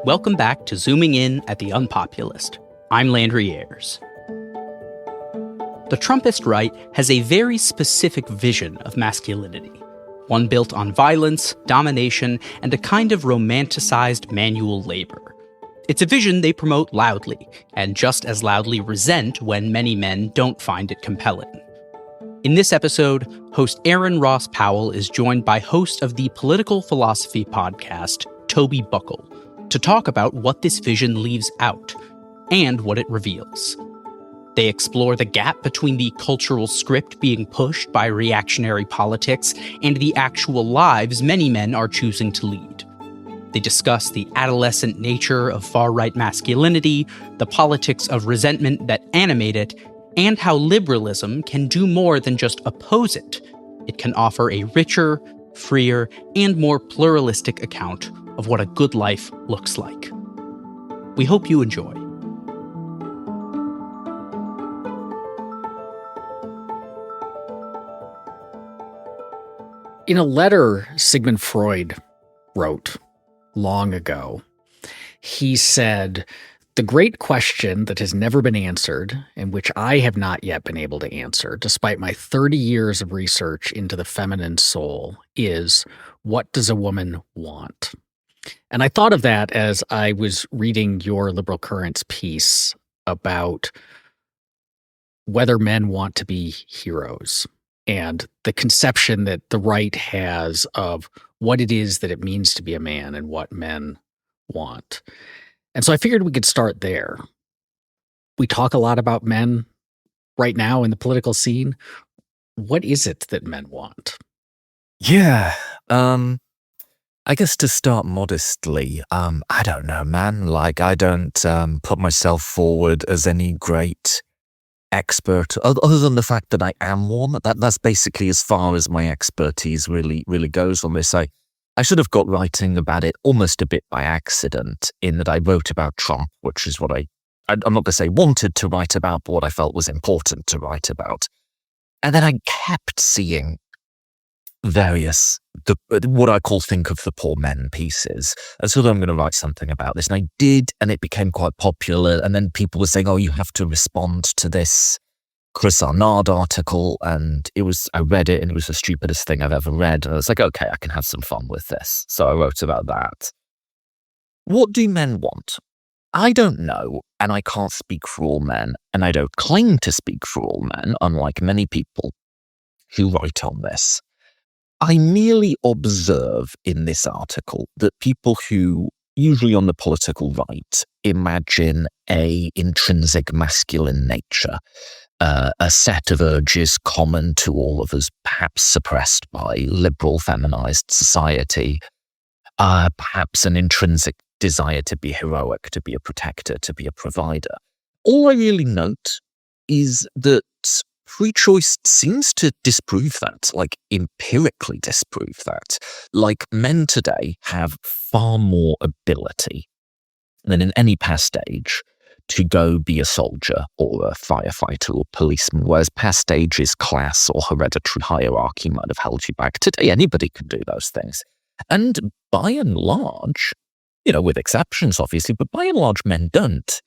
Welcome back to Zooming In at the UnPopulist. I'm Landry Ayers. The Trumpist right has a very specific vision of masculinity, one built on violence, domination, and a kind of romanticized manual labor. It's a vision they promote loudly, and just as loudly resent when many men don't find it compelling. In this episode, host Aaron Ross Powell is joined by host of the political philosophy podcast, Toby Buckle, to talk about what this vision leaves out and what it reveals. They explore the gap between the cultural script being pushed by reactionary politics and the actual lives many men are choosing to lead. They discuss the adolescent nature of far-right masculinity, the politics of resentment that animate it, and how liberalism can do more than just oppose it. It can offer a richer, freer, and more pluralistic account of what a good life looks like. We hope you enjoy. In a letter Sigmund Freud wrote long ago, he said, "The great question that has never been answered, and which I have not yet been able to answer, despite my 30 years of research into the feminine soul, is, what does a woman want?" And I thought of that as I was reading your Liberal Currents piece about whether men want to be heroes, and the conception that the right has of what it is that it means to be a man and what men want. And so I figured we could start there. We talk a lot about men right now in the political scene. What is it that men want? Yeah, I guess to start modestly, I don't know, man. Like, I don't put myself forward as any great expert, other than the fact that I am one. That's basically as far as my expertise really goes on this. I should have got writing about it almost a bit by accident, in that I wrote about Trump, which is what I'm not going to say wanted to write about, but what I felt was important to write about. And then I kept seeing various, what I call think of the poor men pieces. And so I'm going to write something about this. And I did, and it became quite popular. And then people were saying, oh, you have to respond to this Chris Arnard article. And I read it, and it was the stupidest thing I've ever read. And I was like, okay, I can have some fun with this. So I wrote about that. What do men want? I don't know, and I can't speak for all men, and I don't claim to speak for all men, unlike many people who write on this. I merely observe in this article that people who, usually on the political right, imagine a intrinsic masculine nature, a set of urges common to all of us, perhaps suppressed by liberal feminized society, perhaps an intrinsic desire to be heroic, to be a protector, to be a provider. All I really note is that free choice seems to disprove that, like empirically disprove that. Like, men today have far more ability than in any past age to go be a soldier or a firefighter or policeman, whereas past ages, class or hereditary hierarchy might have held you back. Today, anybody can do those things. And by and large, with exceptions obviously, but by and large men don't.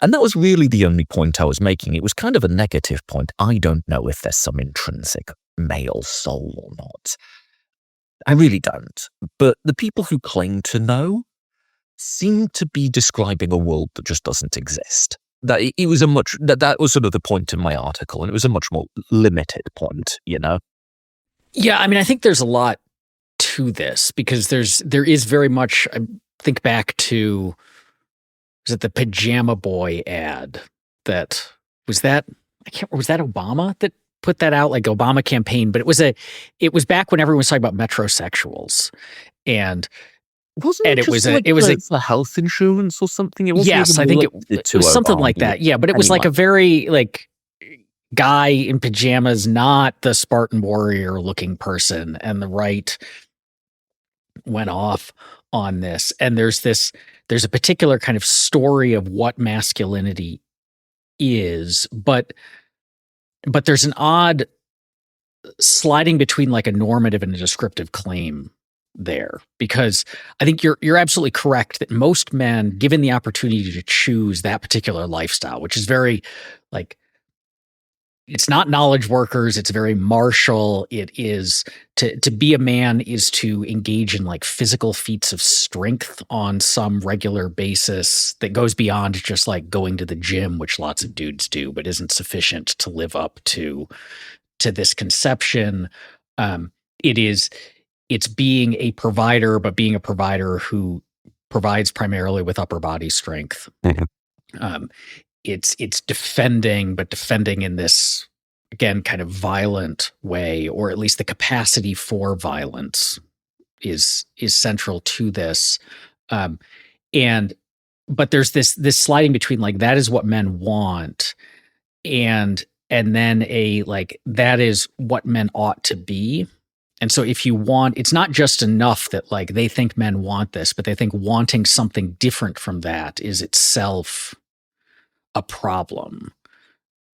And that was really the only point I was making. It was kind of a negative point. I don't know if there's some intrinsic male soul or not. I really don't. But the people who claim to know seem to be describing a world that just doesn't exist. That was sort of the point in my article, and it was a much more limited point, Yeah, I mean, I think there's a lot to this, because there is very much, I think back to, was it the Pajama Boy ad that was Obama that put that out, like Obama campaign, but it was back when everyone was talking about metrosexuals, and it was for health insurance or something. It wasn't. Yes, I think it was something like that. Yeah, but it was like a very guy in pajamas, not the Spartan warrior looking person, and the right went off on this. And there's a particular kind of story of what masculinity is, but there's an odd sliding between like a normative and a descriptive claim there, because I think you're absolutely correct that most men, given the opportunity to choose that particular lifestyle, which is very like, it's not knowledge workers, it's very martial. It is to be a man is to engage in like physical feats of strength on some regular basis that goes beyond just like going to the gym, which lots of dudes do, but isn't sufficient to live up to this conception. Um, it's being a provider, but being a provider who provides primarily with upper body strength. Um, it's defending, but defending in this, again, kind of violent way, or at least the capacity for violence is central to this. But there's this sliding between like, that is what men want, and then a like, that is what men ought to be. And so if you want, it's not just enough that like they think men want this, but they think wanting something different from that is itself a problem.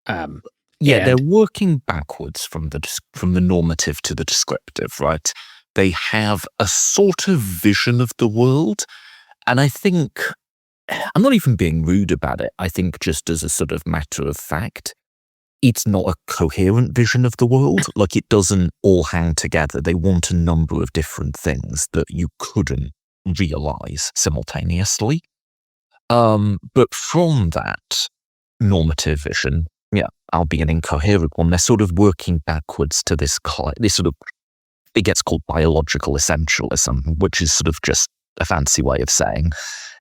They're working backwards from the normative to the descriptive, right? They have a sort of vision of the world, and I think, I'm not even being rude about it, I think just as a sort of matter of fact, it's not a coherent vision of the world. Like, it doesn't all hang together. They want a number of different things that you couldn't realize simultaneously. But from that normative vision, albeit an incoherent one, they're sort of working backwards to this sort of, it gets called biological essentialism, which is sort of just a fancy way of saying,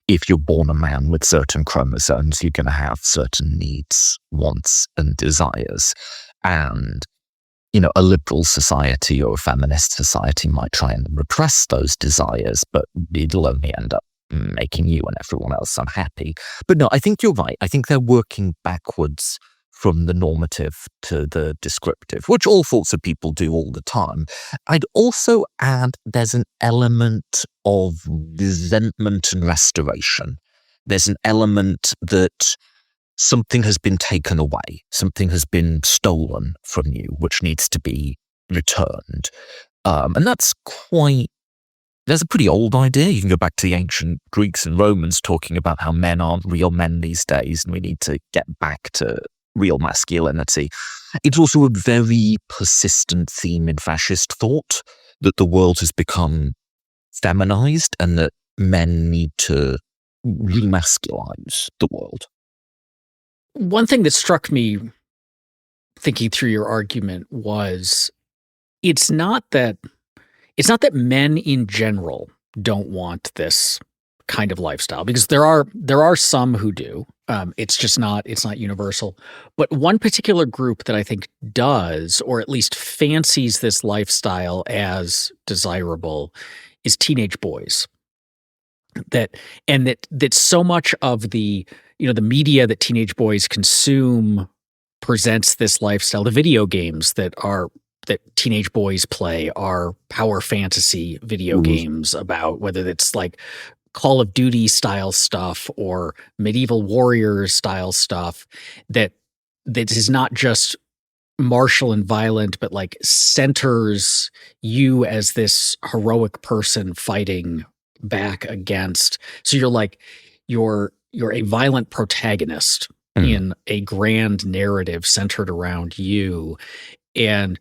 if you're born a man with certain chromosomes, you're going to have certain needs, wants, and desires. And, a liberal society or a feminist society might try and repress those desires, but it'll only end up making you and everyone else unhappy. But no, I think you're right. I think they're working backwards from the normative to the descriptive, which all sorts of people do all the time. I'd also add there's an element of resentment and restoration. There's an element that something has been taken away, something has been stolen from you, which needs to be returned. And that's there's a pretty old idea. You can go back to the ancient Greeks and Romans talking about how men aren't real men these days, and we need to get back to real masculinity. It's also a very persistent theme in fascist thought that the world has become feminized and that men need to remasculize the world. One thing that struck me thinking through your argument was it's not that men in general don't want this kind of lifestyle, because there are some who do. It's not universal. But one particular group that I think does, or at least fancies this lifestyle as desirable, is teenage boys. That so much of the the media that teenage boys consume presents this lifestyle. The video games that teenage boys play are power fantasy video games about, whether it's like Call of Duty style stuff or medieval warriors style stuff, that is not just martial and violent, but like centers you as this heroic person fighting back against. So you're a violent protagonist in a grand narrative centered around you. And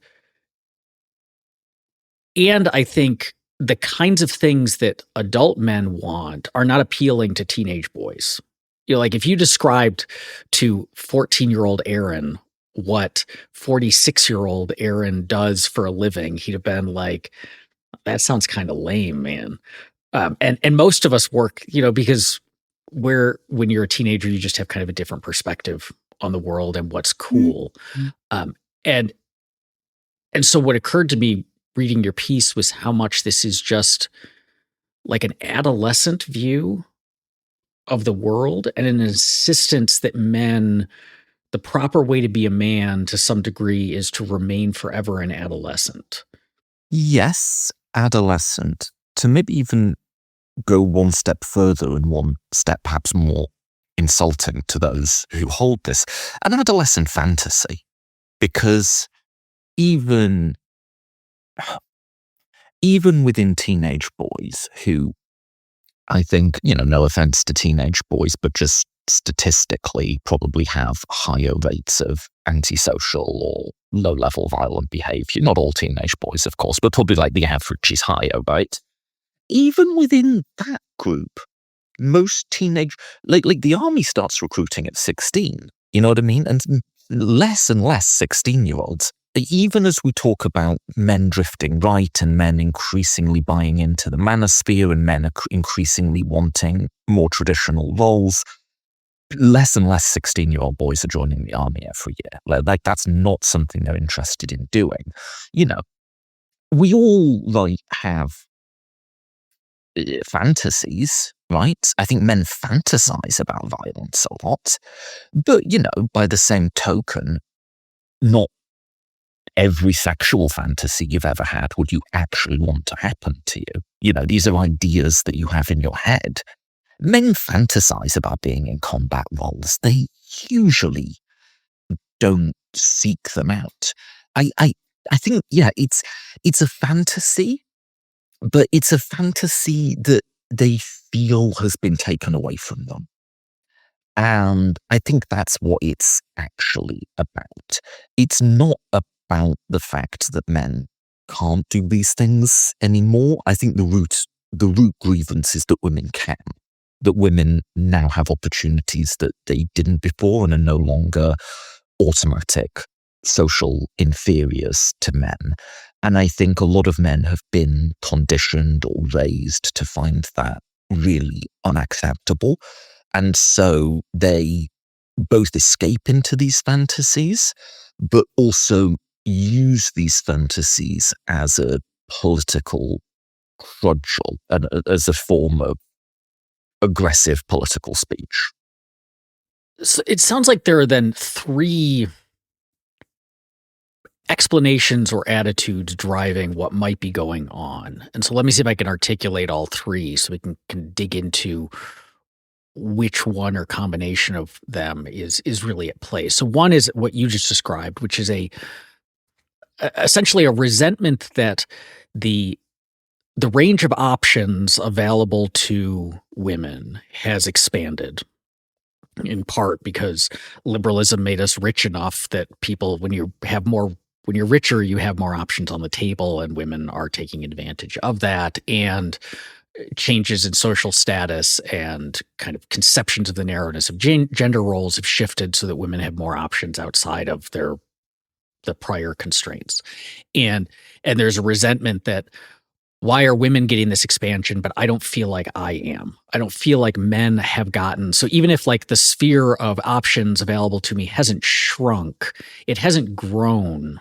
I think the kinds of things that adult men want are not appealing to teenage boys. Like if you described to 14-year-old Aaron what 46-year-old Aaron does for a living, he'd have been like, that sounds kind of lame, man. And most of us work, because when you're a teenager, you just have kind of a different perspective on the world and what's cool. And so what occurred to me reading your piece was how much this is just like an adolescent view of the world and an insistence that the proper way to be a man to some degree is to remain forever an adolescent. Yes, adolescent. To maybe even go one step further and one step perhaps more insulting to those who hold this, an adolescent fantasy. Because even even within teenage boys who, I think, no offense to teenage boys, but just statistically probably have higher rates of antisocial or low-level violent behavior. Not all teenage boys, of course, but probably like the average is higher, right? Even within that group, most teenage, like the army starts recruiting at 16, you know what I mean? And less 16-year-olds. Even as we talk about men drifting right and men increasingly buying into the manosphere and men increasingly wanting more traditional roles, less and less 16-year-old boys are joining the army every year. Like that's not something they're interested in doing. We all have fantasies, right? I think men fantasize about violence a lot, but by the same token, not every sexual fantasy you've ever had would you actually want to happen to you. These are ideas that you have in your head. Men fantasize about being in combat roles. They usually don't seek them out. I think, it's a fantasy, but it's a fantasy that they feel has been taken away from them. And I think that's what it's actually about. It's not about the fact that men can't do these things anymore. I think the root grievance is that women can. That women now have opportunities that they didn't before and are no longer automatic social inferiors to men. And I think a lot of men have been conditioned or raised to find that really unacceptable. And so they both escape into these fantasies, but also use these fantasies as a political cudgel and as a form of aggressive political speech. So it sounds like there are then three explanations or attitudes driving what might be going on. And so let me see if I can articulate all three so we can dig into which one or combination of them is really at play. So one is what you just described, which is essentially a resentment that the range of options available to women has expanded, in part because liberalism made us rich enough that people, when you're richer, you have more options on the table, and women are taking advantage of that. And changes in social status and kind of conceptions of the narrowness of gender roles have shifted so that women have more options outside of the prior constraints. And there's a resentment that, why are women getting this expansion, but I don't feel like I am. I don't feel like men have gotten. So even if like the sphere of options available to me hasn't shrunk, it hasn't grown.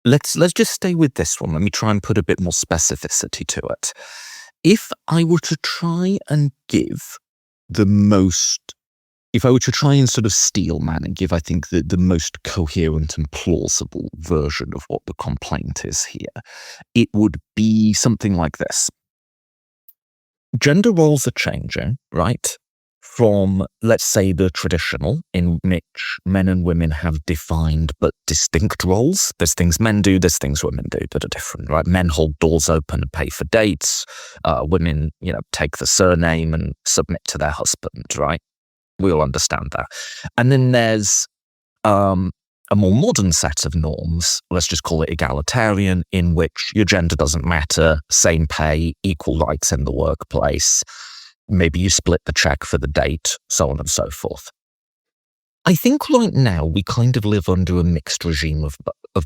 Let's just stay with this one. Let me try and put a bit more specificity to it. If I were to try and sort of steel man and give, I think, the most coherent and plausible version of what the complaint is here, it would be something like this. Gender roles are changing, right? From, let's say, the traditional, in which men and women have defined but distinct roles. There's things men do, there's things women do that are different, right? Men hold doors open and pay for dates. Women, take the surname and submit to their husband, right? We all understand that. And then there's a more modern set of norms, let's just call it egalitarian, in which your gender doesn't matter, same pay, equal rights in the workplace. Maybe you split the check for the date, so on and so forth. I think right now we kind of live under a mixed regime of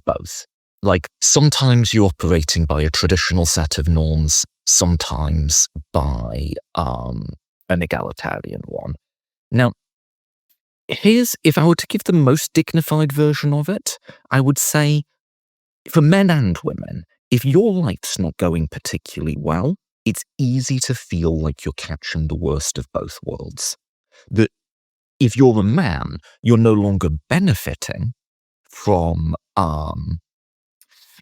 both. Like, sometimes you're operating by a traditional set of norms, sometimes by an egalitarian one. Now, if I were to give the most dignified version of it, I would say, for men and women, if your life's not going particularly well, it's easy to feel like you're catching the worst of both worlds. That if you're a man, you're no longer benefiting from,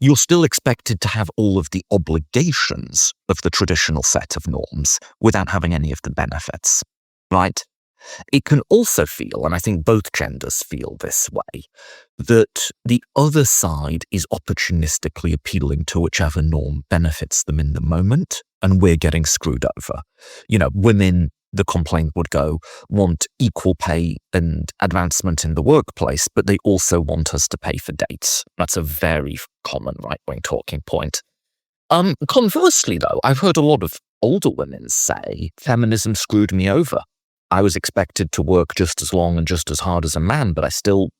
you're still expected to have all of the obligations of the traditional set of norms without having any of the benefits, right? It can also feel, and I think both genders feel this way, that the other side is opportunistically appealing to whichever norm benefits them in the moment, and we're getting screwed over. Women, the complaint would go, want equal pay and advancement in the workplace, but they also want us to pay for dates. That's a very common right-wing talking point. Conversely, though, I've heard a lot of older women say, feminism screwed me over. I was expected to work just as long and just as hard as a man, but I still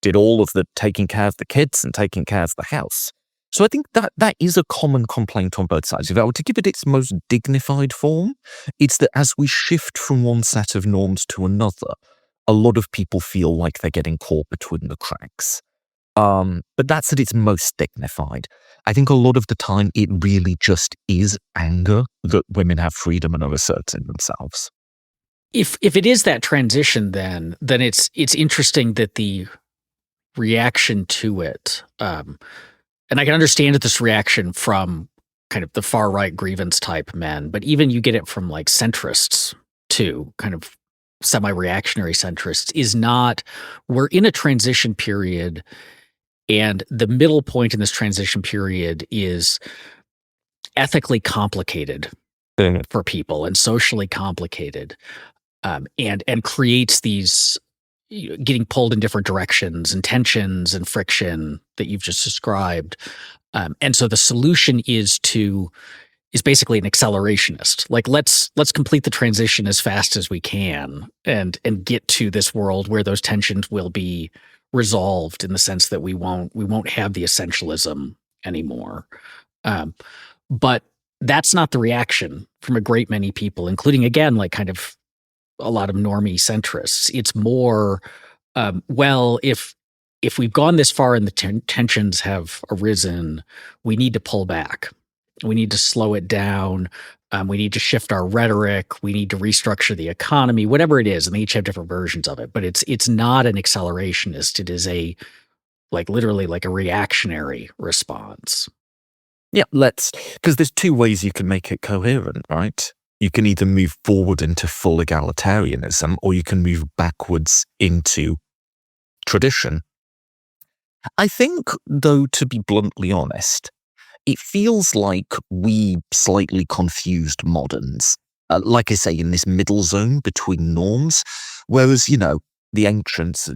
did all of the taking care of the kids and taking care of the house. So I think that is a common complaint on both sides. If I were to give it its most dignified form, it's that as we shift from one set of norms to another, a lot of people feel like they're getting caught between the cracks. But that's at its most dignified. I think a lot of the time it really just is anger that women have freedom and are asserting themselves. If it is that transition, then it's interesting that the reaction to it, and I can understand this reaction from kind of the far right grievance type men, but even you get it from like centrists too, kind of semi-reactionary centrists, is not, we're in a transition period, and the middle point in this transition period is ethically complicated for people and socially complicated, and creates these getting pulled in different directions and tensions and friction that you've just described. And so the solution is basically an accelerationist. Like let's complete the transition as fast as we can and get to this world where those tensions will be resolved in the sense that we won't have the essentialism anymore. But that's not the reaction from a great many people, including, again, like kind of a lot of normie centrists. It's more, well, if we've gone this far and the tensions have arisen, we need to pull back. We need to slow it down. We need to shift our rhetoric. We need to restructure the economy, whatever it is. And they each have different versions of it. But it's not an accelerationist. It is literally like a reactionary response. Yeah, because there's two ways you can make it coherent, right? You can either move forward into full egalitarianism, or you can move backwards into tradition. I think, though, to be bluntly honest, it feels like we slightly confused moderns, like I say, in this middle zone between norms, whereas, the ancients,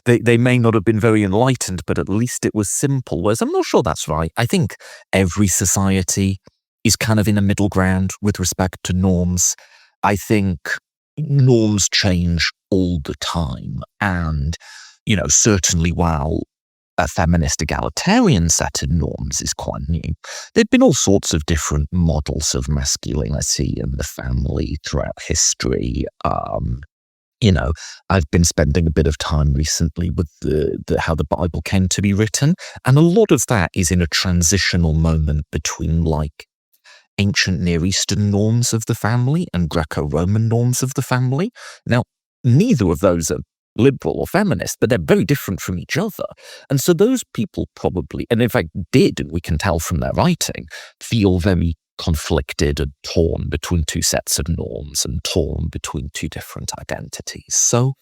they may not have been very enlightened, but at least it was simple, whereas I'm not sure that's right. I think every society is kind of in a middle ground with respect to norms. I think norms change all the time. And, certainly while a feminist egalitarian set of norms is quite new, there've been all sorts of different models of masculinity in the family throughout history. I've been spending a bit of time recently with how the Bible came to be written. And a lot of that is in a transitional moment between like ancient Near Eastern norms of the family and Greco-Roman norms of the family. Now, neither of those are liberal or feminist, but they're very different from each other. And so those people probably, and in fact did, and we can tell from their writing, feel very conflicted and torn between two sets of norms and torn between two different identities. So,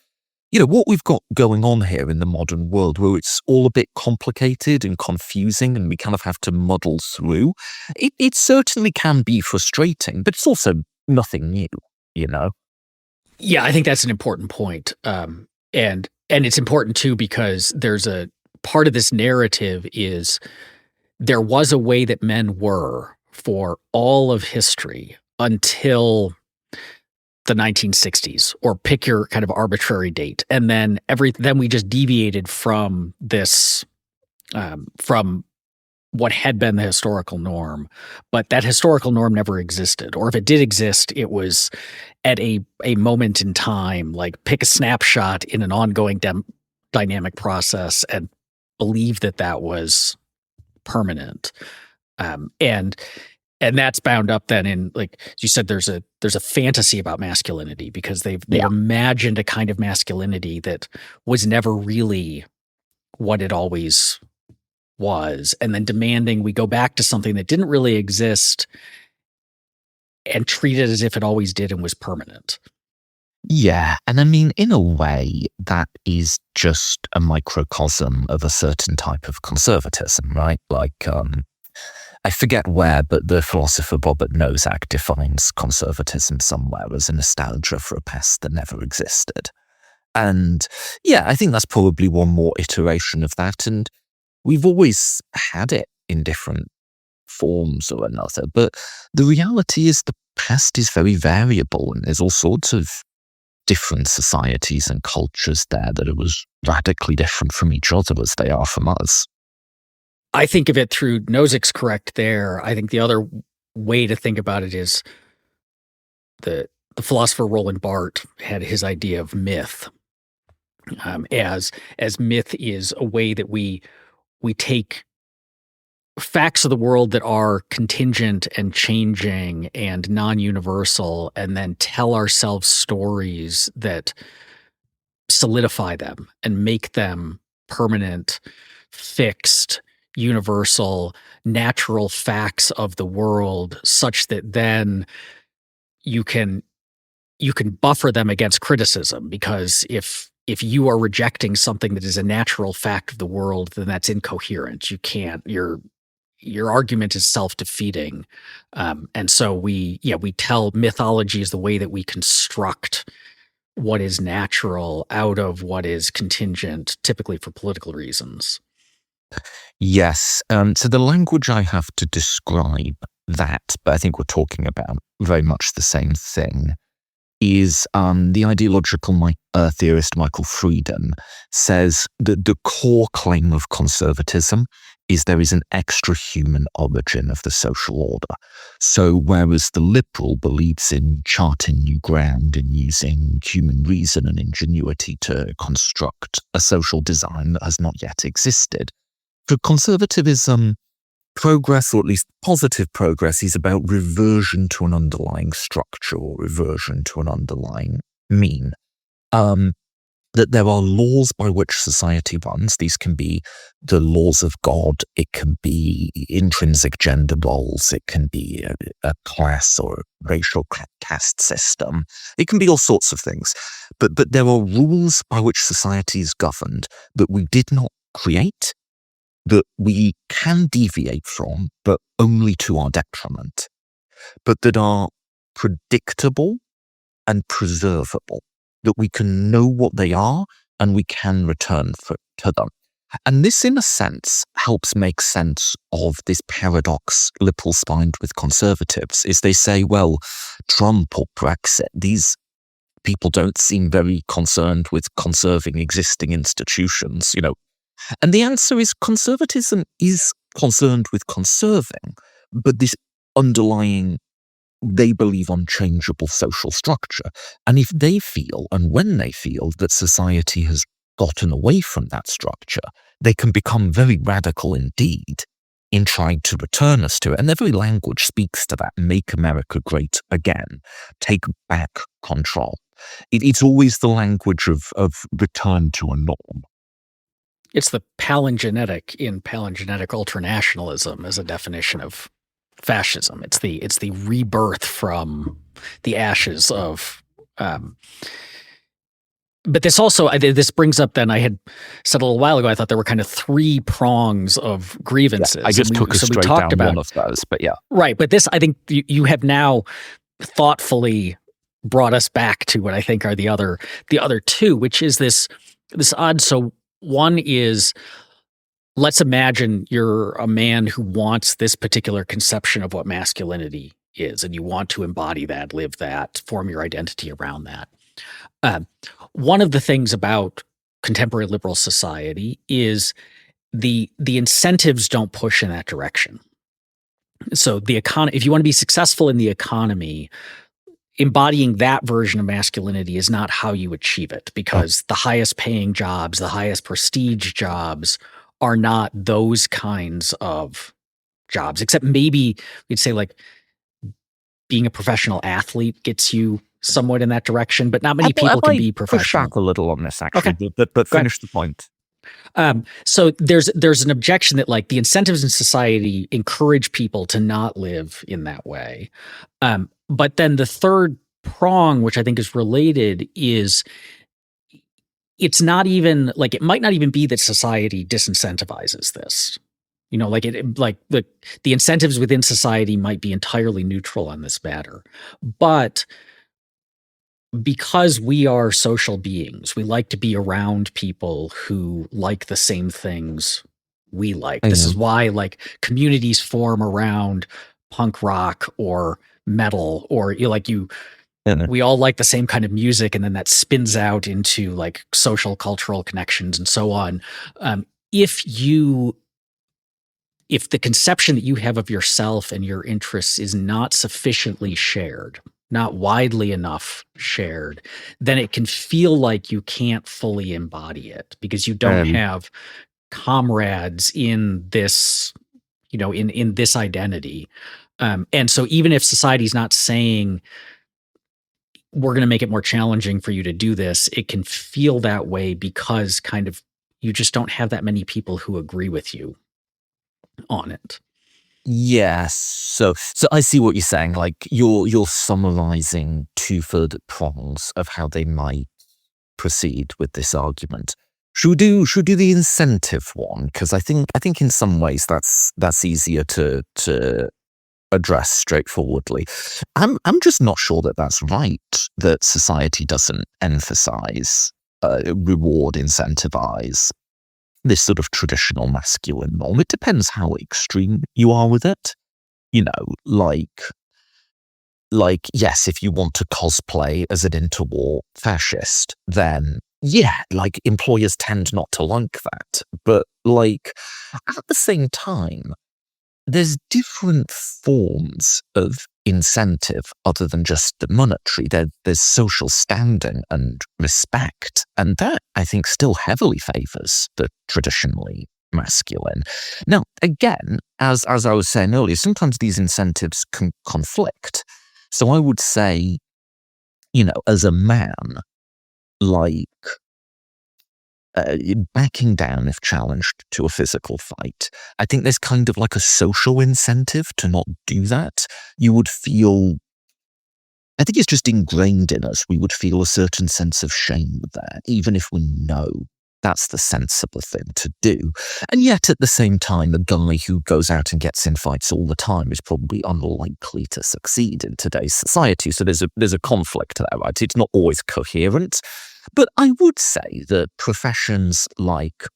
what we've got going on here in the modern world, where it's all a bit complicated and confusing and we kind of have to muddle through, it certainly can be frustrating, but it's also nothing new, Yeah, I think that's an important point. And it's important too, because there's a part of this narrative is there was a way that men were for all of history until the 1960s, or pick your kind of arbitrary date. And then then we just deviated from this, from what had been the historical norm. But that historical norm never existed. Or if it did exist, it was at a moment in time, like pick a snapshot in an ongoing dynamic process and believe that was permanent. And that's bound up then in, like as you said, there's a fantasy about masculinity, because they've imagined a kind of masculinity that was never really what it always was, and then demanding we go back to something that didn't really exist and treat it as if it always did and was permanent. Yeah, and I mean, in a way, that is just a microcosm of a certain type of conservatism, right? Like, I forget where, but the philosopher Robert Nozick defines conservatism somewhere as a nostalgia for a past that never existed. And yeah, I think that's probably one more iteration of that. And we've always had it in different forms or another. But the reality is the past is very variable, and there's all sorts of different societies and cultures there that are as radically different from each other as they are from us. I think of it through Nozick's correct there. I think the other way to think about it is the philosopher Roland Barthes had his idea of myth, as myth is a way that we take facts of the world that are contingent and changing and non-universal, and then tell ourselves stories that solidify them and make them permanent, fixed, universal, natural facts of the world, such that then you can buffer them against criticism. Because if you are rejecting something that is a natural fact of the world, then that's incoherent. You can't. Your argument is self-defeating. And so we tell mythology is the way that we construct what is natural out of what is contingent, typically for political reasons. Yes. So the language I have to describe that, but I think we're talking about very much the same thing, is the ideological theorist Michael Friedan says that the core claim of conservatism is there is an extra-human origin of the social order. So whereas the liberal believes in charting new ground and using human reason and ingenuity to construct a social design that has not yet existed, for conservatism, progress, or at least positive progress, is about reversion to an underlying structure or reversion to an underlying mean. That there are laws by which society runs. These can be the laws of God, it can be intrinsic gender roles, it can be a class or racial caste system, it can be all sorts of things. But there are rules by which society is governed that we did not create, that we can deviate from, but only to our detriment, but that are predictable and preservable, that we can know what they are and we can return to them. And this, in a sense, helps make sense of this paradox liberals find with conservatives, is they say, well, Trump or Brexit, these people don't seem very concerned with conserving existing institutions, and the answer is conservatism is concerned with conserving, but this underlying, they believe, unchangeable social structure. And if they feel, and when they feel, that society has gotten away from that structure, they can become very radical indeed in trying to return us to it. And their very language speaks to that. Make America great again. Take back control. It's always the language of return to a norm. It's the palingenetic in palingenetic ultranationalism as a definition of fascism. It's the rebirth from the ashes of. But this also, this brings up, then I had said a little while ago, I thought there were kind of three prongs of grievances. Yeah, I just took us straight down one of those, but yeah. Right, but this, I think you have now thoughtfully brought us back to what I think are the other two, which is this odd. So one is, let's imagine you're a man who wants this particular conception of what masculinity is, and you want to embody that, live that, form your identity around that. One of the things about contemporary liberal society is the incentives don't push in that direction. So if you want to be successful in the economy, embodying that version of masculinity is not how you achieve it, because the highest paying jobs, the highest prestige jobs are not those kinds of jobs, except maybe we'd say like being a professional athlete gets you somewhat in that direction, but not many people can be professional. Push back a little on this, actually, okay. but finish the point. So there's an objection that like the incentives in society encourage people to not live in that way. But then the third prong, which I think is related, is it's not even like, it might not even be that society disincentivizes this. Like the incentives within society might be entirely neutral on this matter. But because we are social beings, we like to be around people who like the same things we like. This is why like communities form around punk rock or metal, or we all like the same kind of music, and then that spins out into like social cultural connections and so on. If the conception that you have of yourself and your interests is not sufficiently shared, not widely enough shared, then it can feel like you can't fully embody it because you don't have comrades in this, in this identity. And so even if society's not saying we're going to make it more challenging for you to do this, it can feel that way because kind of you just don't have that many people who agree with you on it. Yes. So I see what you're saying. Like you're summarizing two further prongs of how they might proceed with this argument. Should we do the incentive one? Because I think in some ways that's easier to address straightforwardly. I'm just not sure that that's right. That society doesn't emphasize, reward, incentivize this sort of traditional masculine norm. It depends how extreme you are with it. Like yes, if you want to cosplay as an interwar fascist, then yeah, like employers tend not to like that. But like at the same time, there's different forms of incentive other than just the monetary. There's social standing and respect, and that I think still heavily favors the traditionally masculine. Now, again, as I was saying earlier, sometimes these incentives can conflict. So I would say, as a man, like backing down if challenged to a physical fight, I think there's kind of like a social incentive to not do that. You would feel, I think it's just ingrained in us, we would feel a certain sense of shame with that, even if we know that's the sensible thing to do. And yet at the same time, the guy who goes out and gets in fights all the time is probably unlikely to succeed in today's society. So there's a conflict there, right? It's not always coherent. But I would say that professions like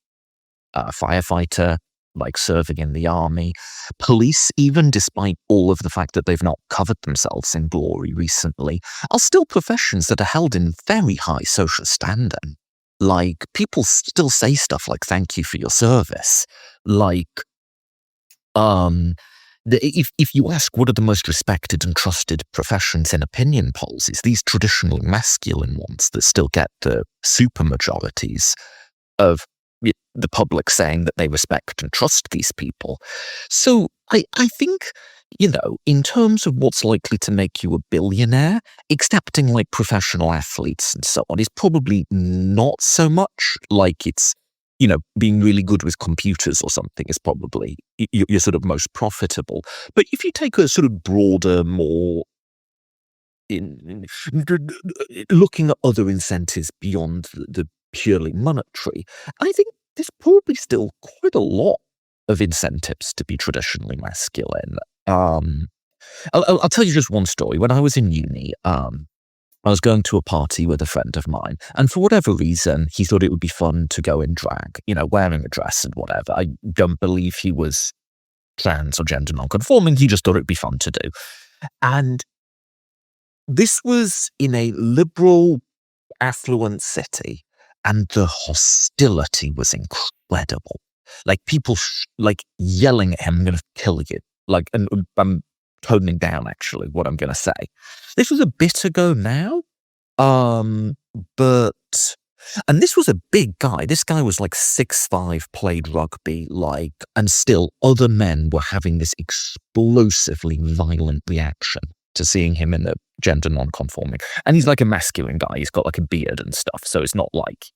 firefighter, like serving in the army, police, even despite all of the fact that they've not covered themselves in glory recently, are still professions that are held in very high social standing. Like, people still say stuff like, thank you for your service. Like, if you ask what are the most respected and trusted professions in opinion polls, it's these traditionally masculine ones that still get the super majorities of the public saying that they respect and trust these people. So I think, in terms of what's likely to make you a billionaire, accepting like professional athletes and so on is probably not so much. Like it's, being really good with computers or something is probably your sort of most profitable. But if you take a sort of broader, more in looking at other incentives beyond the purely monetary, I think there's probably still quite a lot of incentives to be traditionally masculine. I'll tell you just one story. When I was in uni, I was going to a party with a friend of mine, and for whatever reason, he thought it would be fun to go in drag, wearing a dress and whatever. I don't believe he was trans or gender non-conforming. He just thought it would be fun to do. And this was in a liberal, affluent city, and the hostility was incredible. Like, people yelling at him, I'm going to kill you. Like, and I'm toning down, actually, what I'm going to say. This was a bit ago now, but... And this was a big guy. This guy was like 6'5", played rugby, and still other men were having this explosively violent reaction to seeing him in a gender non-conforming. And he's like a masculine guy. He's got like a beard and stuff. So it's not like,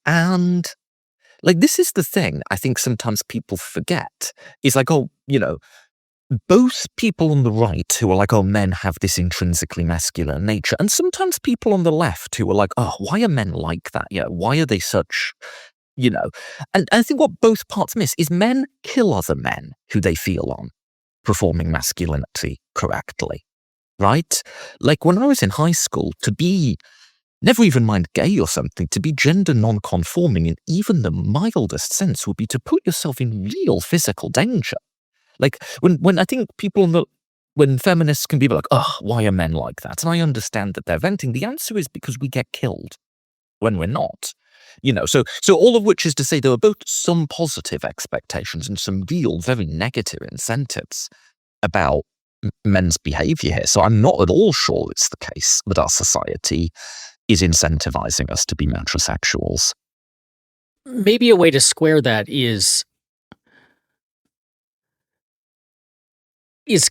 and like, this is the thing I think sometimes people forget. It's like, oh, both people on the right who are like, oh, men have this intrinsically masculine nature, and sometimes people on the left who are like, oh, why are men like that? Why are they such, And I think what both parts miss is men kill other men who they feel on performing masculinity correctly, right? Like when I was in high school, to be, never even mind gay or something, to be gender non-conforming in even the mildest sense would be to put yourself in real physical danger. Like when I think when feminists can be like, oh, why are men like that? And I understand that they're venting. The answer is because we get killed when we're not. So all of which is to say there are both some positive expectations and some real, very negative incentives about men's behavior here. So I'm not at all sure it's the case that our society is incentivizing us to be metrosexuals. Maybe a way to square that is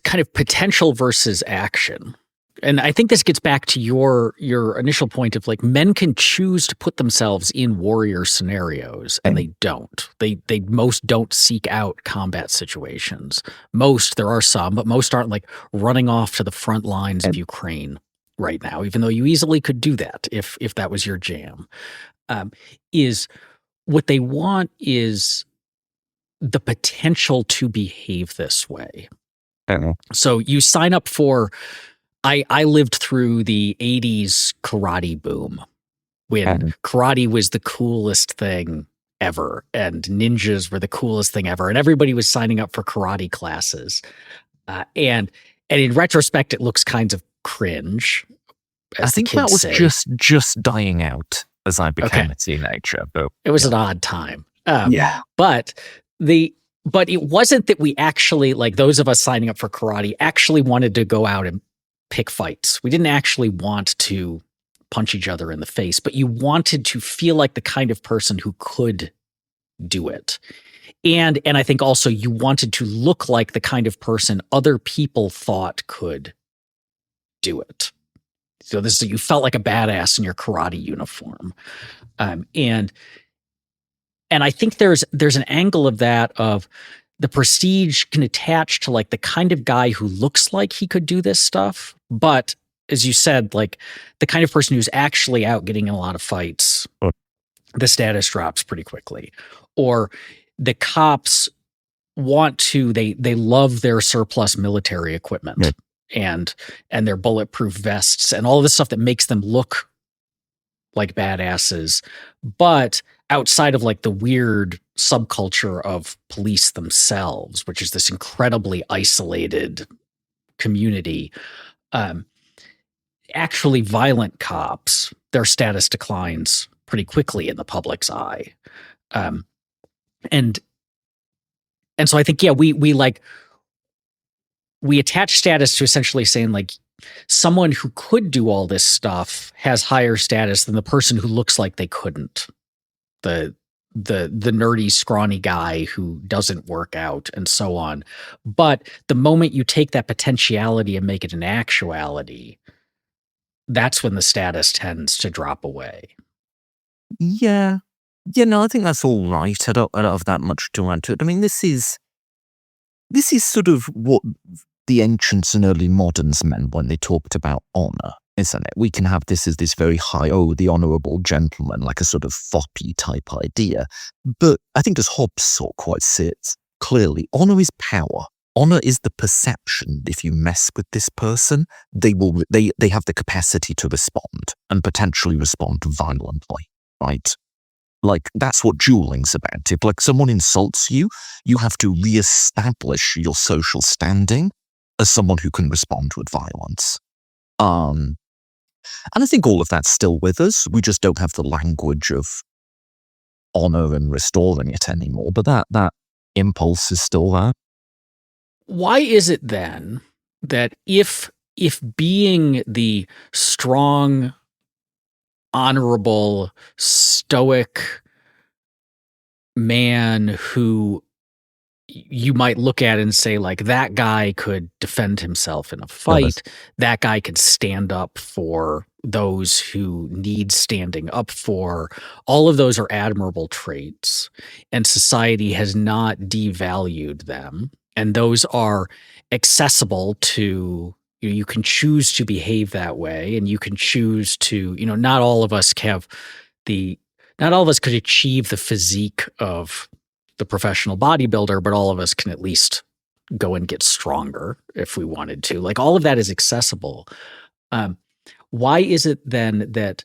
kind of potential versus action. And I think this gets back to your initial point of like men can choose to put themselves in warrior scenarios and they don't. They most don't seek out combat situations. There are some, but most aren't like running off to the front lines of Ukraine right now, even though you easily could do that if that was your jam. Is what they want is the potential to behave this way. So you sign up for, I lived through the 80s karate boom when karate was the coolest thing ever and ninjas were the coolest thing ever. And everybody was signing up for karate classes. And in retrospect, it looks kind of cringe. I think that was just dying out as I became a teenager. But it was an odd time. But it wasn't that we actually, like those of us signing up for karate, actually wanted to go out and pick fights. We didn't actually want to punch each other in the face, but you wanted to feel like the kind of person who could do it. And I think also you wanted to look like the kind of person other people thought could do it. So you felt like a badass in your karate uniform. And I think there's an angle of that of the prestige can attach to like the kind of guy who looks like he could do this stuff. But as you said, like the kind of person who's actually out getting in a lot of fights, the status drops pretty quickly. Or the cops they love their surplus military equipment and their bulletproof vests and all of this stuff that makes them look like badasses. But outside of like the weird subculture of police themselves, which is this incredibly isolated community, actually violent cops, their status declines pretty quickly in the public's eye. And so I think, we attach status to essentially saying like someone who could do all this stuff has higher status than the person who looks like they couldn't. The nerdy, scrawny guy who doesn't work out and so on. But the moment you take that potentiality and make it an actuality, that's when the status tends to drop away. Yeah. I think that's all right. I don't have that much to add to it. I mean, this is sort of what the ancients and early moderns meant when they talked about honor, isn't it? We can have this as this very high, the honorable gentleman, like a sort of foppy type idea. But I think as Hobbes saw quite clearly, honor is power. Honor is the perception that if you mess with this person, they have the capacity to respond and potentially respond violently, right? Like, that's what dueling's about. If, like, someone insults you, you have to reestablish your social standing as someone who can respond with violence. And I think all of that's still with us. We just don't have the language of honor and restoring it anymore. But that impulse is still there. Why is it then that if being the strong, honorable, stoic man who you might look at and say, like, that guy could defend himself in a fight, that guy could stand up for those who need standing up for, all of those are admirable traits, and society has not devalued them, and those are accessible to, you can choose to behave that way, and you can choose to, not all of us could achieve the physique of the professional bodybuilder, but all of us can at least go and get stronger if we wanted to. Like, all of that is accessible. Why is it then that,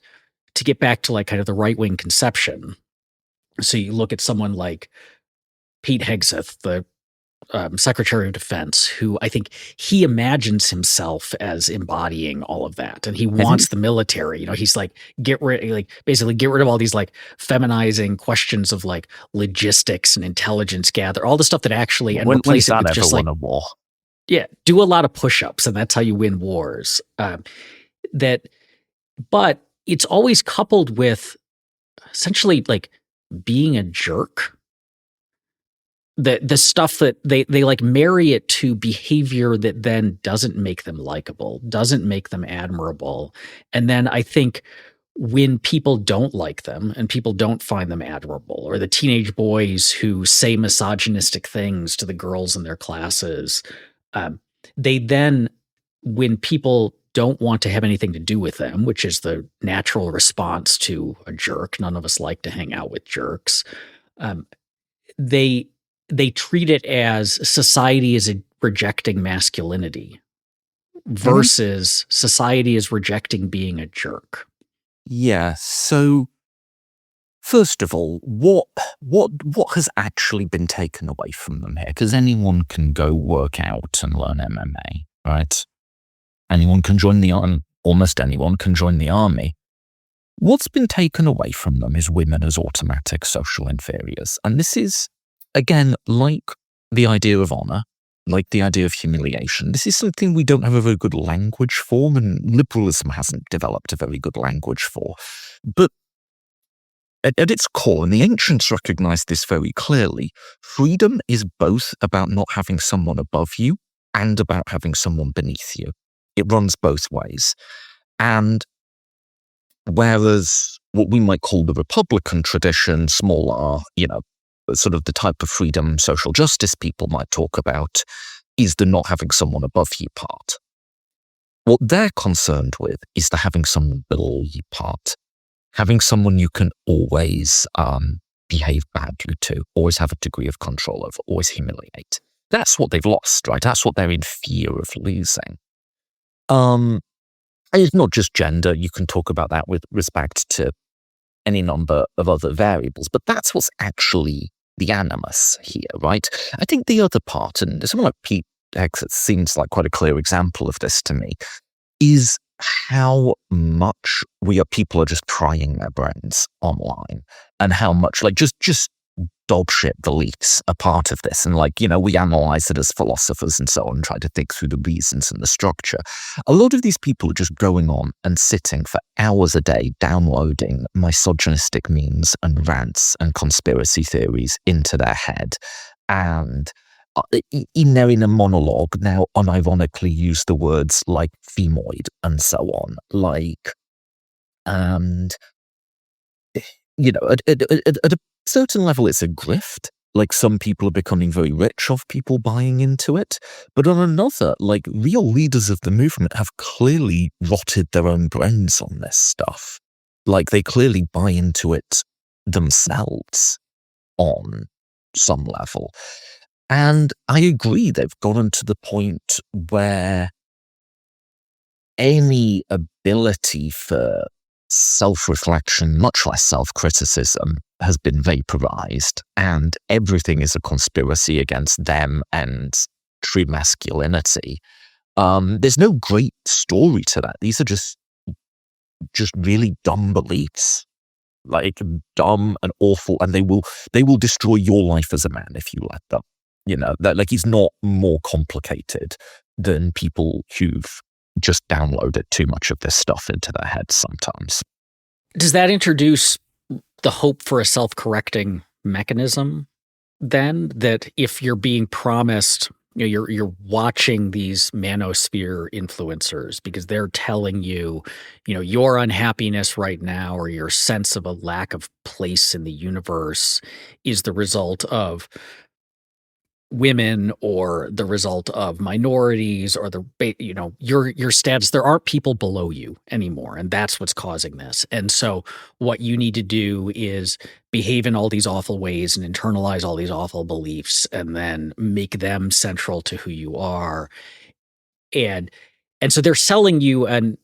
to get back to like kind of the right-wing conception, so you look at someone like Pete Hegseth, the Secretary of Defense, who I think he imagines himself as embodying all of that, and he wants the military. He's like, basically get rid of all these like feminizing questions of like logistics and intelligence gather, all the stuff that actually, and replace it with just like, a war? Yeah, do a lot of push-ups, and that's how you win wars. But it's always coupled with essentially like being a jerk. The stuff that they like marry it to behavior that then doesn't make them likable, doesn't make them admirable. And then I think when people don't like them and people don't find them admirable, or the teenage boys who say misogynistic things to the girls in their classes, they then, when people don't want to have anything to do with them, which is the natural response to a jerk — none of us like to hang out with jerks — they treat it as society is rejecting masculinity versus society is rejecting being a jerk. Yeah. So, first of all, what has actually been taken away from them here? Because anyone can go work out and learn MMA, right? Anyone can join the army. Almost anyone can join the army. What's been taken away from them is women as automatic social inferiors. And this is, again, like the idea of honor, like the idea of humiliation. This is something we don't have a very good language for, and liberalism hasn't developed a very good language for. But at its core, and the ancients recognized this very clearly, freedom is both about not having someone above you and about having someone beneath you. It runs both ways. And whereas what we might call the Republican tradition, small r, sort of the type of freedom social justice people might talk about, is the not having someone above you part. What they're concerned with is the having someone below you part. Having someone you can always behave badly to, always have a degree of control over, always humiliate. That's what they've lost, right? That's what they're in fear of losing. And it's not just gender. You can talk about that with respect to any number of other variables, but that's what's actually the animus here, right? I think the other part, and someone like Pete Hegseth seems like quite a clear example of this to me, is how much people are just trying their brains online, and how much like just dog shit beliefs are part of this. And we analyze it as philosophers and so on, try to think through the reasons and the structure. A lot of these people are just going on and sitting for hours a day downloading misogynistic memes and rants and conspiracy theories into their head. And in a monologue now unironically use the words like femoid and so on. At a certain level, it's a grift. Like, some people are becoming very rich off people buying into it. But on another, real leaders of the movement have clearly rotted their own brains on this stuff. They clearly buy into it themselves on some level. And I agree, they've gotten to the point where any ability for self-reflection, much less self-criticism, has been vaporized, and everything is a conspiracy against them and true masculinity. There's no great story to that. These are just really dumb beliefs, dumb and awful, and they will destroy your life as a man if you let them. It's not more complicated than people who've just downloaded too much of this stuff into their heads sometimes. Does that introduce the hope for a self-correcting mechanism then, that if you're being promised, you're watching these Manosphere influencers because they're telling you, your unhappiness right now or your sense of a lack of place in the universe is the result of women or the result of minorities or your status. There aren't people below you anymore, and that's what's causing this. And so what you need to do is behave in all these awful ways and internalize all these awful beliefs and then make them central to who you are. And so they're selling you an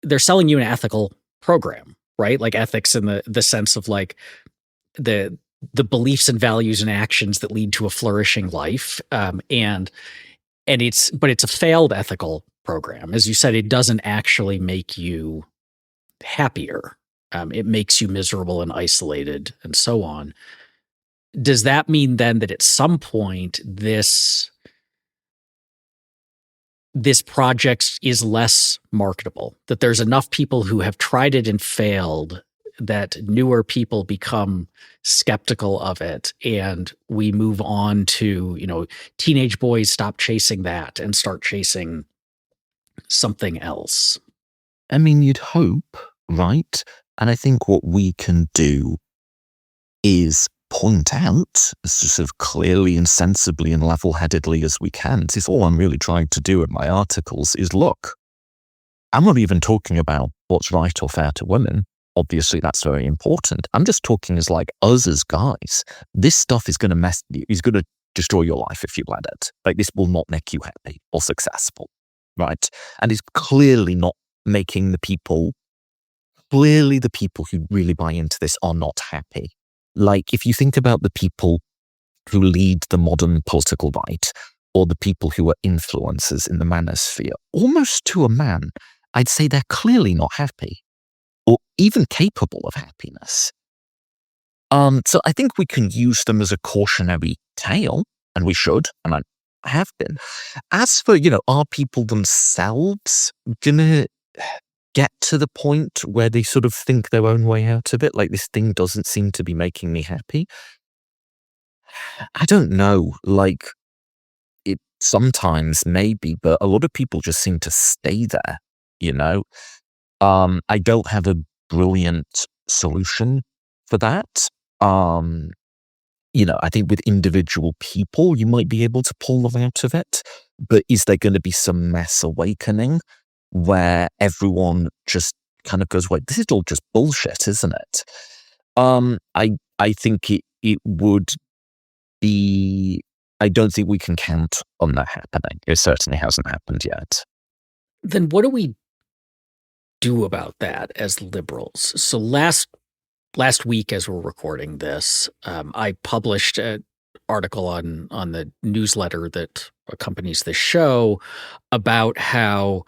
ethical program, right? Like ethics in the sense of like the beliefs and values and actions that lead to a flourishing life. And it's a failed ethical program. As you said, it doesn't actually make you happier. It makes you miserable and isolated and so on. Does that mean then that at some point this project is less marketable, that there's enough people who have tried it and failed that newer people become skeptical of it, and we move on to, teenage boys stop chasing that and start chasing something else? I mean, you'd hope, right? And I think what we can do is point out as sort of clearly and sensibly and level-headedly as we can. This is all I'm really trying to do in my articles is, look, I'm not even talking about what's right or fair to women. Obviously, that's very important. I'm just talking as like us as guys. This stuff is going to destroy your life if you let it. Like, this will not make you happy or successful, right? And it's clearly not making the people who really buy into this are not happy. Like, if you think about the people who lead the modern political right, or the people who are influencers in the manosphere, almost to a man, I'd say they're clearly not happy, or even capable of happiness. So I think we can use them as a cautionary tale, and we should, and I have been. As for, are people themselves gonna get to the point where they sort of think their own way out of it? Like, this thing doesn't seem to be making me happy. I don't know. Like, it sometimes maybe, but a lot of people just seem to stay there, I don't have a brilliant solution for that. I think with individual people, you might be able to pull them out of it, but is there going to be some mass awakening where everyone just kind of goes, wait, this is all just bullshit, isn't it? I think it would be, I don't think we can count on that happening. It certainly hasn't happened yet. Then what do we do about that as liberals? So last week, as we're recording this, I published an article on the newsletter that accompanies this show about how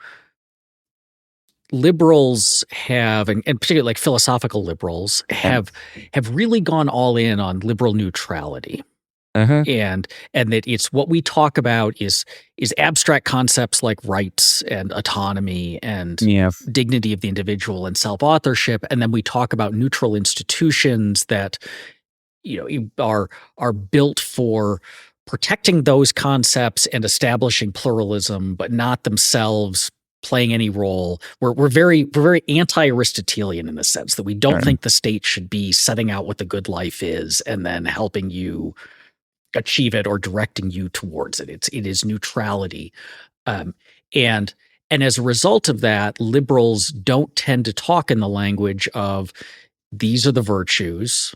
liberals have, and particularly like philosophical liberals, have really gone all in on liberal neutrality. And that it's what we talk about is abstract concepts like rights and autonomy and dignity of the individual and self-authorship, and then we talk about neutral institutions that are built for protecting those concepts and establishing pluralism, but not themselves playing any role. We're very anti-Aristotelian in the sense that we don't think the state should be setting out what the good life is and then helping you achieve it or directing you towards it. It is neutrality. And as a result of that, liberals don't tend to talk in the language of these are the virtues.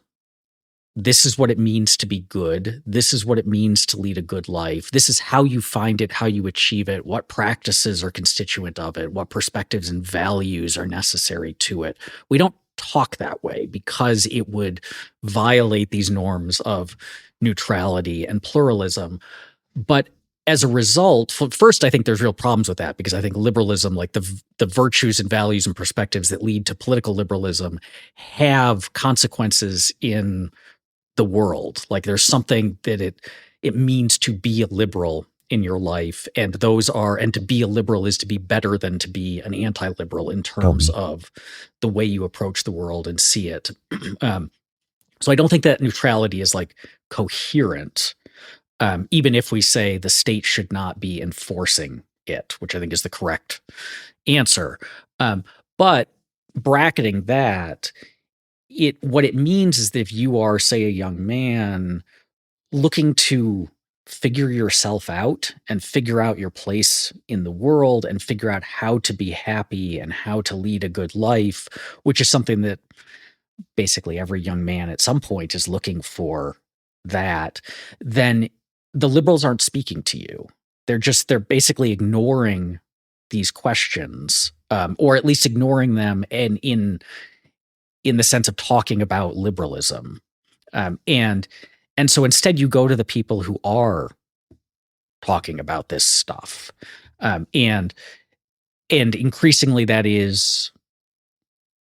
This is what it means to be good. This is what it means to lead a good life. This is how you find it, how you achieve it, what practices are constituent of it, what perspectives and values are necessary to it. We don't talk that way because it would violate these norms of neutrality and pluralism. But as a result, first, I think there's real problems with that because I think liberalism, like the virtues and values and perspectives that lead to political liberalism, have consequences in the world. Like, there's something that it means to be a liberal in your life, and to be a liberal is to be better than to be an anti-liberal in terms of the way you approach the world and see it. So I don't think that neutrality is like coherent, even if we say the state should not be enforcing it, which I think is the correct answer. But bracketing that, what it means is that if you are, say, a young man looking to figure yourself out and figure out your place in the world and figure out how to be happy and how to lead a good life, which is something that basically every young man at some point is looking for that, then the liberals aren't speaking to you. They're basically ignoring these questions, or at least ignoring them and in the sense of talking about liberalism. And so instead you go to the people who are talking about this stuff. And increasingly that is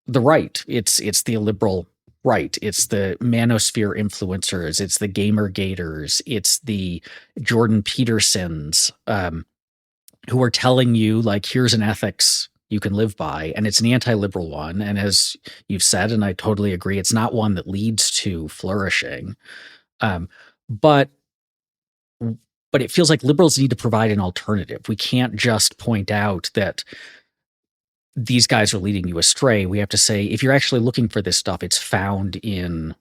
the right. It's the illiberal right. It's the Manosphere influencers. It's the gamer gators. It's the Jordan Petersons, who are telling you, like, here's an ethics you can live by, and it's an anti-liberal one. And as you've said, and I totally agree, it's not one that leads to flourishing. But it feels like liberals need to provide an alternative. We can't just point out that these guys are leading you astray. We have to say, if you're actually looking for this stuff, it's found in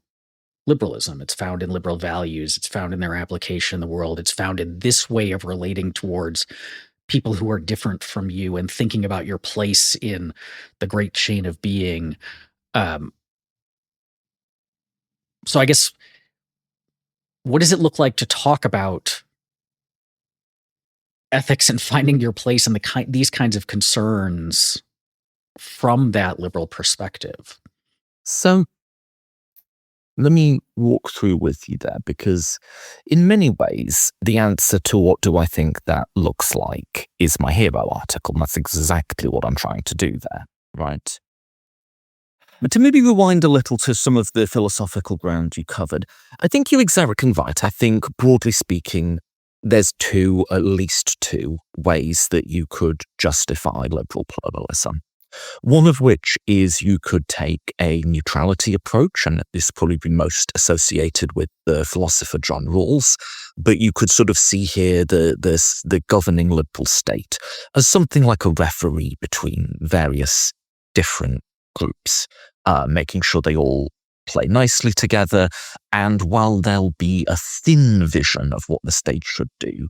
liberalism. It's found in liberal values. It's found in their application in the world. It's found in this way of relating towards people who are different from you and thinking about your place in the great chain of being. So I guess, what does it look like to talk about ethics and finding your place in these kinds of concerns from that liberal perspective? So let me walk through with you there, because in many ways, the answer to what do I think that looks like is my hero article. And that's exactly what I'm trying to do there, right? But to maybe rewind a little to some of the philosophical ground you covered, I think you're exactly right. I think, broadly speaking, there's at least two ways that you could justify liberal pluralism. One of which is you could take a neutrality approach, and this probably be most associated with the philosopher John Rawls, but you could sort of see here the governing liberal state as something like a referee between various different groups, making sure they all play nicely together. And while there'll be a thin vision of what the state should do,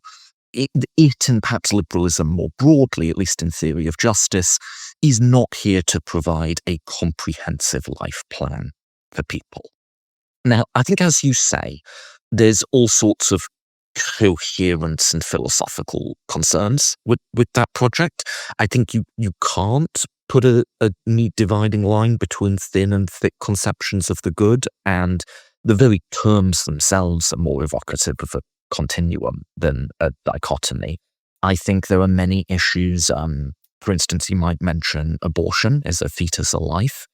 it and perhaps liberalism more broadly, at least in theory of justice, is not here to provide a comprehensive life plan for people. Now, I think, as you say, there's all sorts of coherence and philosophical concerns with that project. I think you can't put a neat dividing line between thin and thick conceptions of the good, and the very terms themselves are more evocative of a continuum than a dichotomy. I think there are many issues, for instance, you might mention abortion as a fetus of life,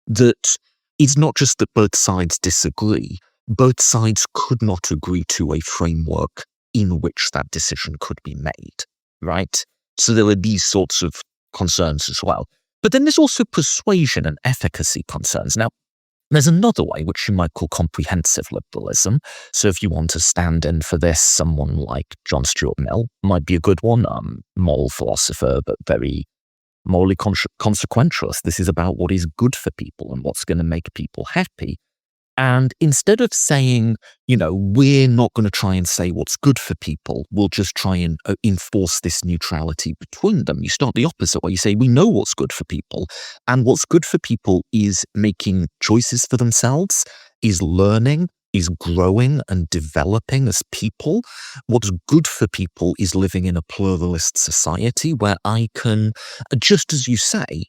that it's not just that both sides disagree, both sides could not agree to a framework in which that decision could be made, right? So there are these sorts of concerns as well. But then there's also persuasion and efficacy concerns. Now, there's another way, which you might call comprehensive liberalism. So if you want to stand in for this, someone like John Stuart Mill might be a good one, moral philosopher, but very morally consequentialist. This is about what is good for people and what's going to make people happy. And instead of saying, we're not going to try and say what's good for people, we'll just try and enforce this neutrality between them. You start the opposite way. You say, we know what's good for people. And what's good for people is making choices for themselves, is learning, is growing and developing as people. What's good for people is living in a pluralist society where I can, just as you say,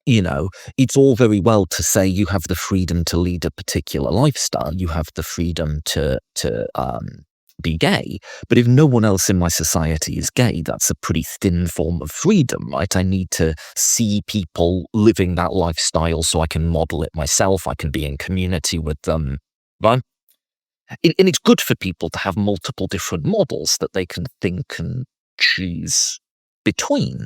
it's all very well to say you have the freedom to lead a particular lifestyle. You have the freedom to be gay. But if no one else in my society is gay, that's a pretty thin form of freedom, right? I need to see people living that lifestyle so I can model it myself. I can be in community with them, right? And it's good for people to have multiple different models that they can think and choose between.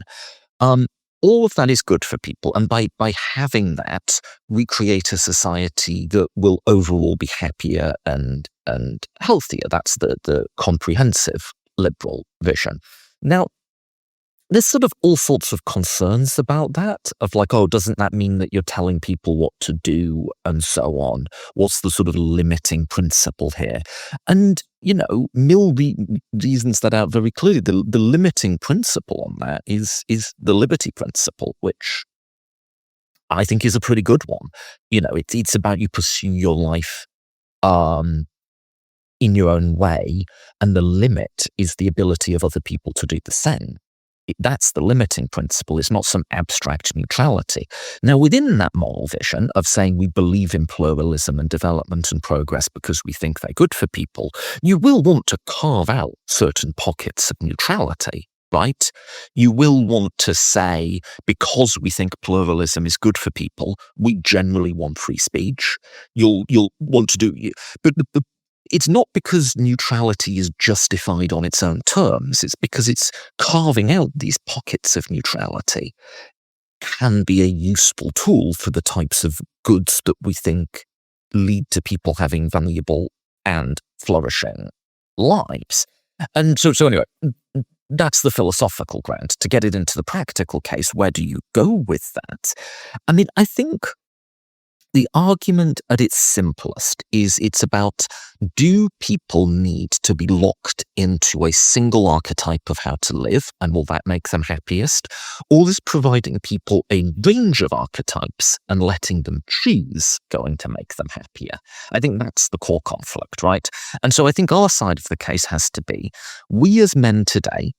All of that is good for people, and by having that, we create a society that will overall be happier and healthier. That's the comprehensive liberal vision. Now, there's sort of all sorts of concerns about that, of like, oh, doesn't that mean that you're telling people what to do and so on? What's the sort of limiting principle here? And, Mill reasons that out very clearly. The limiting principle on that is the liberty principle, which I think is a pretty good one. It's about you pursuing your life in your own way, and the limit is the ability of other people to do the same. That's the limiting principle. It's not some abstract neutrality. Now, within that moral vision of saying we believe in pluralism and development and progress because we think they're good for people, you will want to carve out certain pockets of neutrality, right? You will want to say, because we think pluralism is good for people, we generally want free speech. You'll want to do, but it's not because neutrality is justified on its own terms. It's because it's carving out these pockets of neutrality can be a useful tool for the types of goods that we think lead to people having valuable and flourishing lives. And so anyway, that's the philosophical ground. To get it into the practical case, where do you go with that? I mean, I think the argument at its simplest is it's about, do people need to be locked into a single archetype of how to live, and will that make them happiest? Or is providing people a range of archetypes and letting them choose going to make them happier? I think that's the core conflict, right? And so I think our side of the case has to be, we as men today,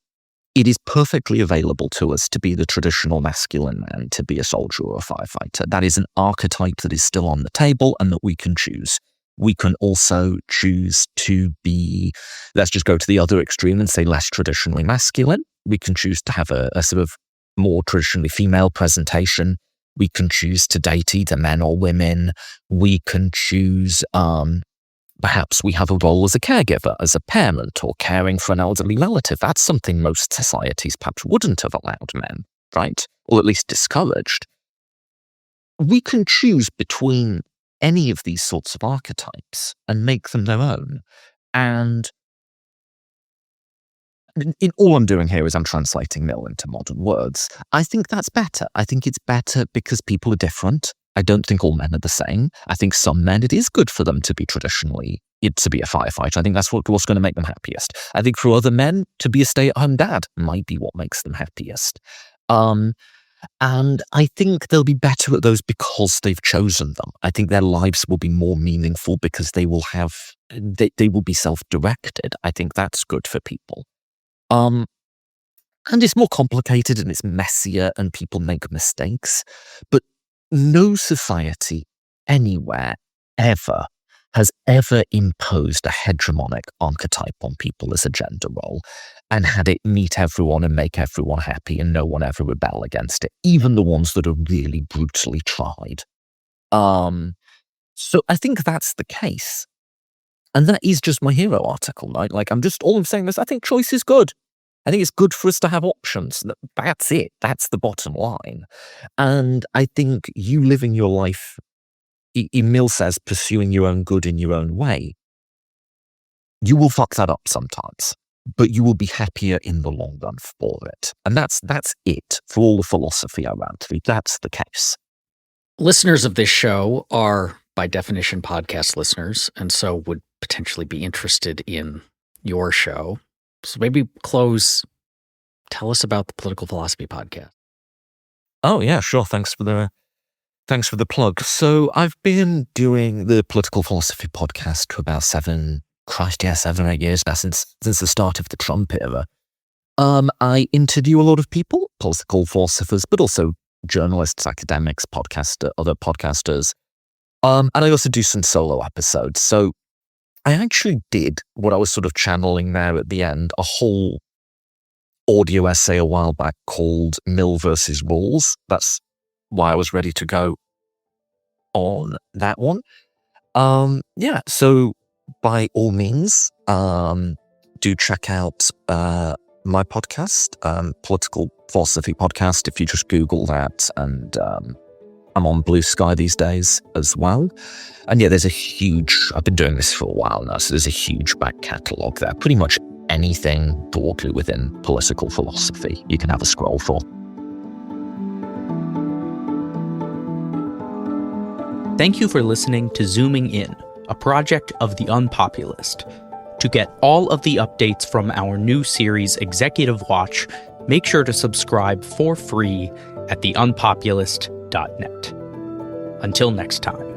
it is perfectly available to us to be the traditional masculine man, to be a soldier or a firefighter. That is an archetype that is still on the table and that we can choose. We can also choose to be, let's just go to the other extreme and say less traditionally masculine. We can choose to have a sort of more traditionally female presentation. We can choose to date either men or women. We can choose, perhaps we have a role as a caregiver, as a parent, or caring for an elderly relative. That's something most societies perhaps wouldn't have allowed men, right? Or at least discouraged. We can choose between any of these sorts of archetypes and make them their own. And all I'm doing here is I'm translating Mill into modern words. I think that's better. I think it's better because people are different. I don't think all men are the same. I think some men, it is good for them to be traditionally, to be a firefighter. I think that's what's going to make them happiest. I think for other men, to be a stay-at-home dad might be what makes them happiest. And I think they'll be better at those because they've chosen them. I think their lives will be more meaningful because they will be self-directed. I think that's good for people. And it's more complicated and it's messier and people make mistakes. But no society anywhere ever has ever imposed a hegemonic archetype on people as a gender role and had it meet everyone and make everyone happy and no one ever rebel against it, even the ones that are really brutally tried. So I think that's the case. And that is just my hero article, right? Like, all I'm saying is I think choice is good. I think it's good for us to have options. That's it. That's the bottom line. And I think you living your life, Emil says, pursuing your own good in your own way, you will fuck that up sometimes, but you will be happier in the long run for it. And that's it for all the philosophy I ran through. That's the case. Listeners of this show are, by definition, podcast listeners, and so would potentially be interested in your show. So maybe tell us about the Political Philosophy podcast. Oh yeah, sure. Thanks for the plug. So I've been doing the Political Philosophy podcast for about 7 or 8 years now, since the start of the Trump era. I interview a lot of people, political philosophers, but also journalists, academics, other podcasters. And I also do some solo episodes. So I actually did what I was sort of channeling there at the end, a whole audio essay a while back called Mill versus Rules. That's why I was ready to go on that one. So by all means, do check out my podcast, Political Philosophy Podcast, if you just Google that, and I'm on Blue Sky these days as well. And yeah, I've been doing this for a while now, so there's a huge back catalogue there. Pretty much anything broadly within political philosophy you can have a scroll for. Thank you for listening to Zooming In, a project of the UnPopulist. To get all of the updates from our new series Executive Watch, make sure to subscribe for free at theunpopulist.net. Until next time.